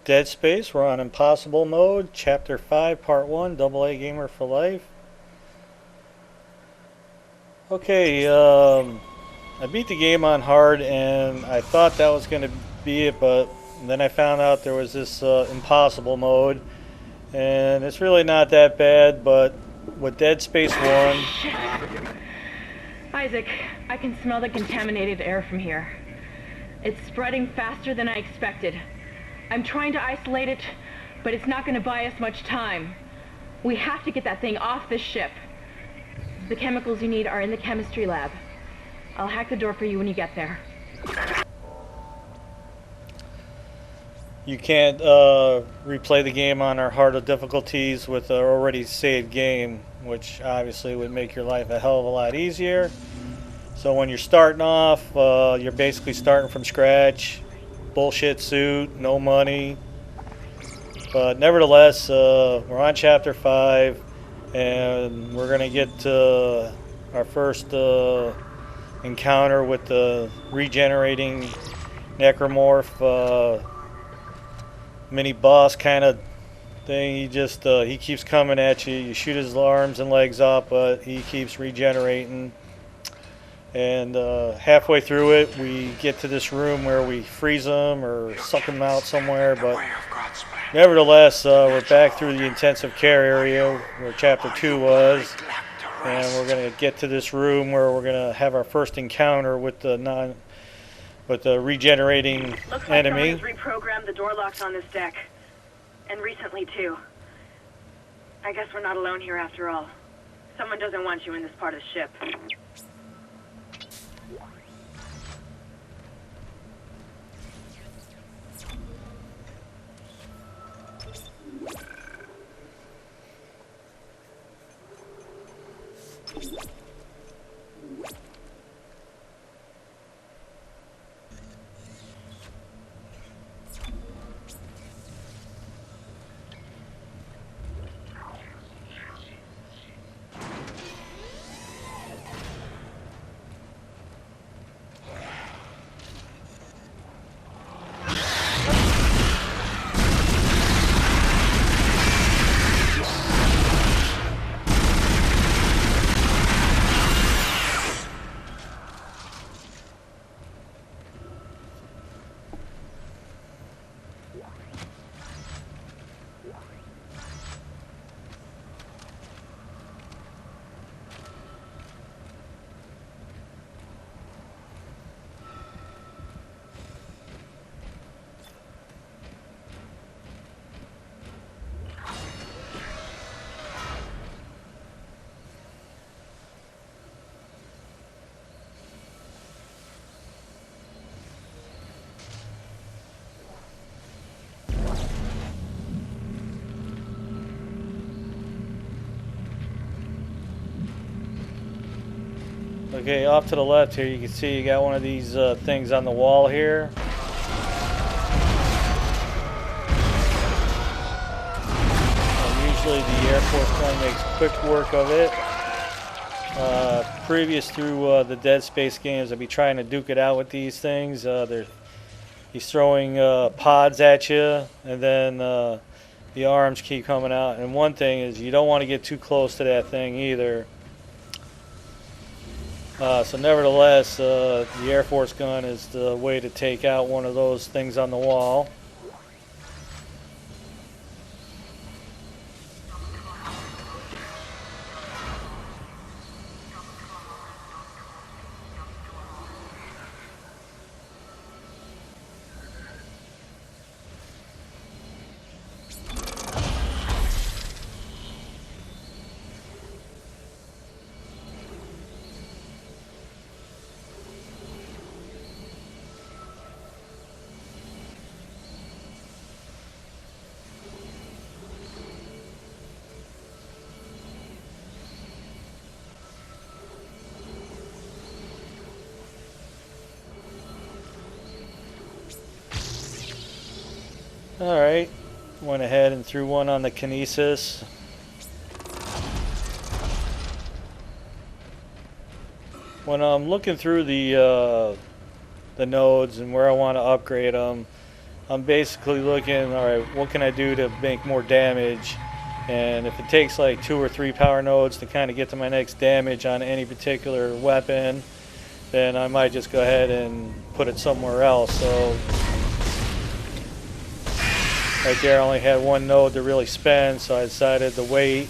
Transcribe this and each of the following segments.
Dead Space. We're on Impossible Mode, Chapter 5, Part 1, AA Gamer for Life. Okay, I beat the game on hard, and I thought that was going to be it, but then I found out there was this Impossible Mode, and it's really not that bad, but with Dead Space 1... Isaac, I can smell the contaminated air from here. It's spreading faster than I expected. I'm trying to isolate it, but it's not going to buy us much time. We have to get that thing off this ship. The chemicals you need are in the chemistry lab. I'll hack the door for you when you get there. You can't replay the game on our harder difficulties with an already saved game, which obviously would make your life a hell of a lot easier. So when you're starting off, you're basically starting from scratch. Bullshit suit, no money. But nevertheless, we're on Chapter 5, and we're going to get to our first encounter with the regenerating necromorph mini boss kind of thing. He keeps coming at you. You shoot his arms and legs off, but he keeps regenerating. And halfway through it, we get to this room where we freeze him or suck him out somewhere. But nevertheless, we're back through the intensive care area where Chapter 2 was. And we're going to get to this room where we're going to have our first encounter with the regenerating Looks like enemy. someone has reprogrammed the door locks on this deck. And recently, too. I guess we're not alone here after all. Someone doesn't want you in this part of the ship. Okay, off to the left here, you can see you got one of these things on the wall here. And usually the Air Force One makes quick work of it. Previous through the Dead Space games, I'd be trying to duke it out with these things. He's throwing pods at you, and then the arms keep coming out. And one thing is, you don't want to get too close to that thing either. So nevertheless, the Air Force gun is the way to take out one of those things on the wall. Alright, went ahead and threw one on the kinesis. When I'm looking through the nodes and where I want to upgrade them, I'm basically looking, all right, what can I do to make more damage? And if it takes like 2 or 3 power nodes to kind of get to my next damage on any particular weapon, then I might just go ahead and put it somewhere else. So right there I only had 1 node to really spend, so I decided to wait.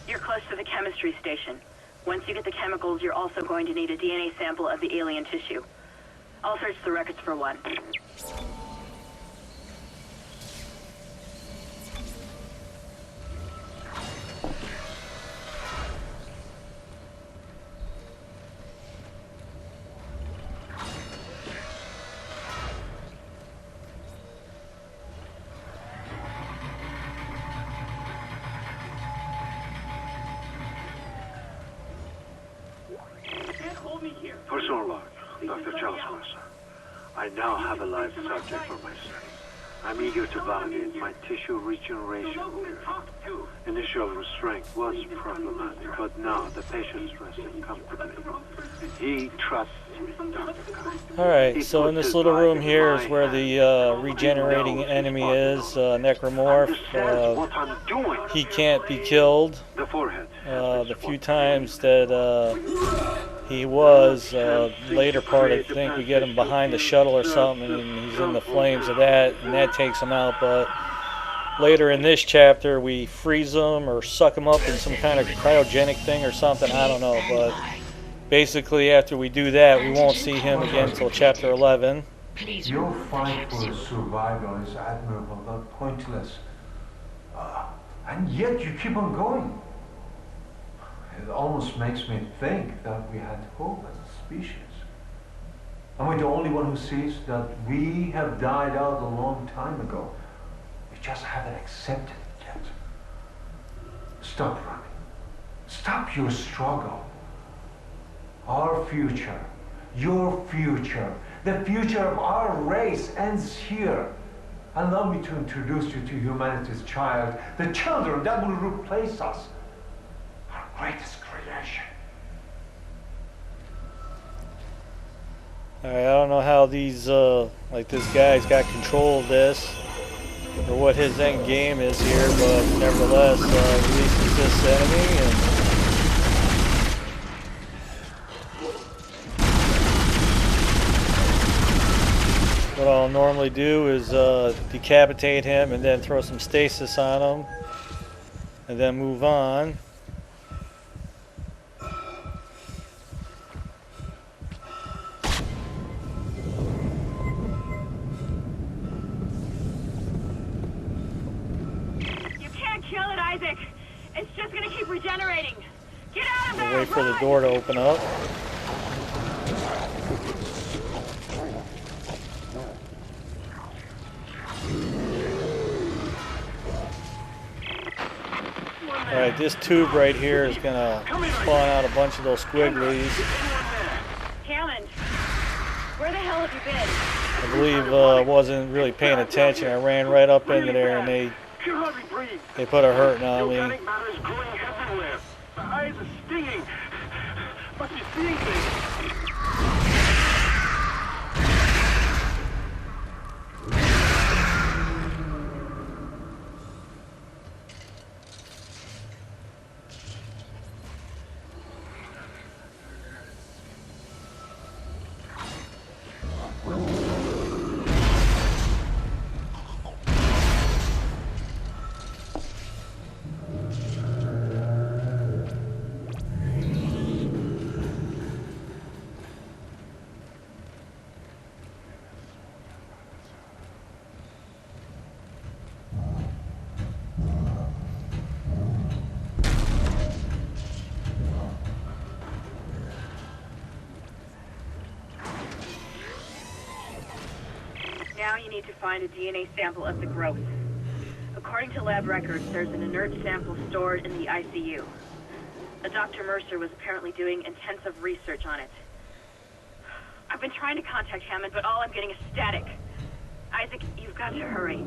You're close to the chemistry station. Once you get the chemicals, you're also going to need a DNA sample of the alien tissue. I'll search the records for one. Personal log, Dr. Charles Mercer. I now have a live subject for my study. I'm eager to validate my tissue regeneration theory. Initial restraint was problematic, but now the patient's resting comfortably. He trusts Dr. Guy. Alright, so in this little room here is where the regenerating enemy is, Necromorph. He can't be killed. The forehead. The few times that he was, later part I think we get him behind the shuttle or something and he's in the flames of that and that takes him out, but later in this chapter we freeze him or suck him up in some kind of cryogenic thing or something, I don't know, but basically after we do that we won't see him again until chapter 11. Your fight for survival is admirable but pointless. And yet you keep on going. It almost makes me think that we had hope as a species. Am I the only one who sees that we have died out a long time ago? We just haven't accepted it yet. Stop running. Stop your struggle. Our future, your future, the future of our race ends here. Allow me to introduce you to humanity's child, the children that will replace us. Greatest creation. Alright, I don't know how these, like this guy's got control of this, or what his end game is here, but nevertheless, releases this enemy, and what I'll normally do is decapitate him and then throw some stasis on him, and then move on. It's just gonna keep regenerating. Get out of there! Wait for the door to open up. Alright, this tube right here is gonna spawn out a bunch of those squigglies. Hammond, where the hell have you been? I believe wasn't really paying attention. I ran right up into there and they put a hurting on me. Organic matter is growing everywhere. My eyes are stinging. Must be seeing things. Now you need to find a DNA sample of the growth. According to lab records, there's an inert sample stored in the ICU. Dr. Mercer was apparently doing intensive research on it. I'm I've been trying to contact Hammond, but all I'm getting is static. Isaac, you've got to hurry.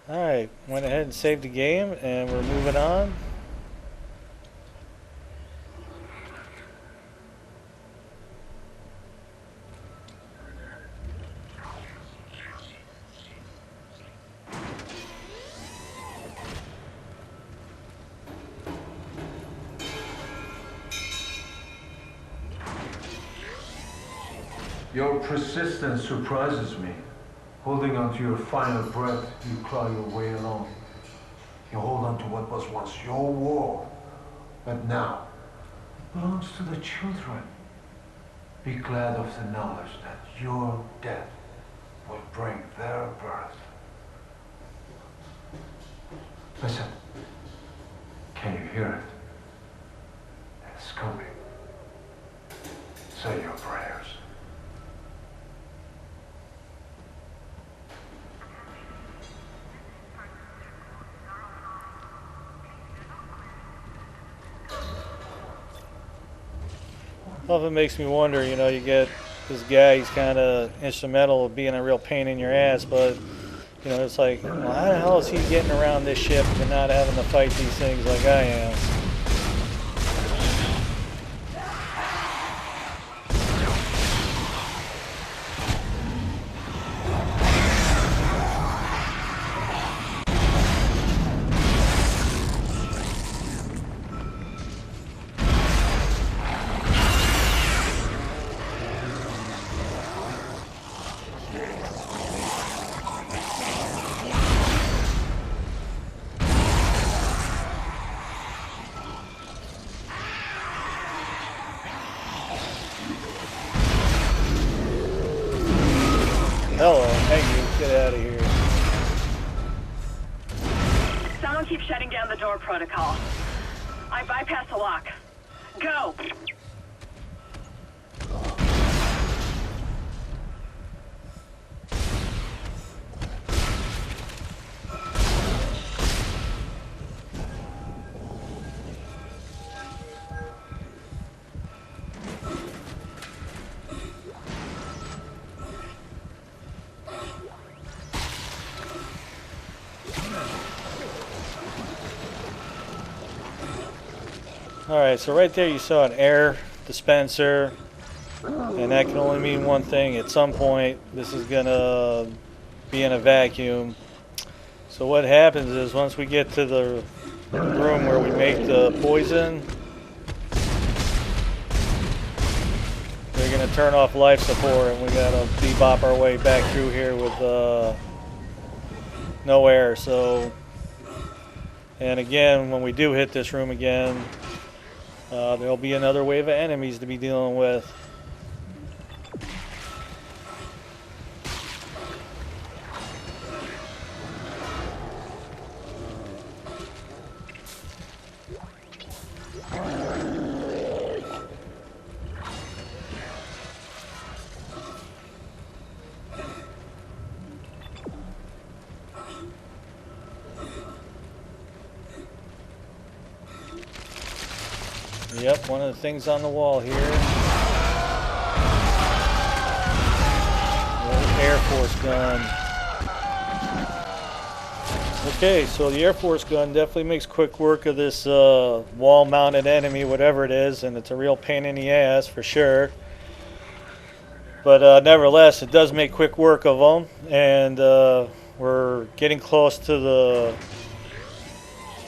Alright, went ahead and saved the game, and we're moving on. Your persistence surprises me. Holding on to your final breath, you claw your way along. You hold on to what was once your world, but now it belongs to the children. Be glad of the knowledge that your death will bring their birth. Listen, can you hear it? It's coming. Say your prayers. Well, it makes me wonder, you know, you get this guy, he's kind of instrumental of being a real pain in your ass, but, you know, it's like, well, how the hell is he getting around this ship and not having to fight these things like I am? Hello, thank you. Get out of here. Someone keeps shutting down the door protocol. I bypassed the lock. Go! Alright, so right there you saw an air dispenser, and that can only mean one thing. At some point, this is going to be in a vacuum. So what happens is once we get to the room where we make the poison, we're going to turn off life support, and we got to bebop our way back through here with no air. So, and again, when we do hit this room again, there'll be another wave of enemies to be dealing with. Yep, one of the things on the wall here. Little Air Force gun. Okay, so the Air Force gun definitely makes quick work of this wall-mounted enemy, whatever it is, and it's a real pain in the ass for sure. But nevertheless, it does make quick work of them, and we're getting close to the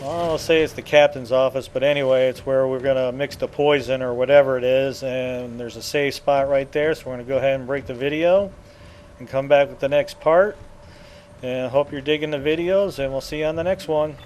Well, I'll say it's the captain's office, but anyway, it's where we're going to mix the poison or whatever it is, and there's a save spot right there, so we're going to go ahead and break the video and come back with the next part. And I hope you're digging the videos, and we'll see you on the next one.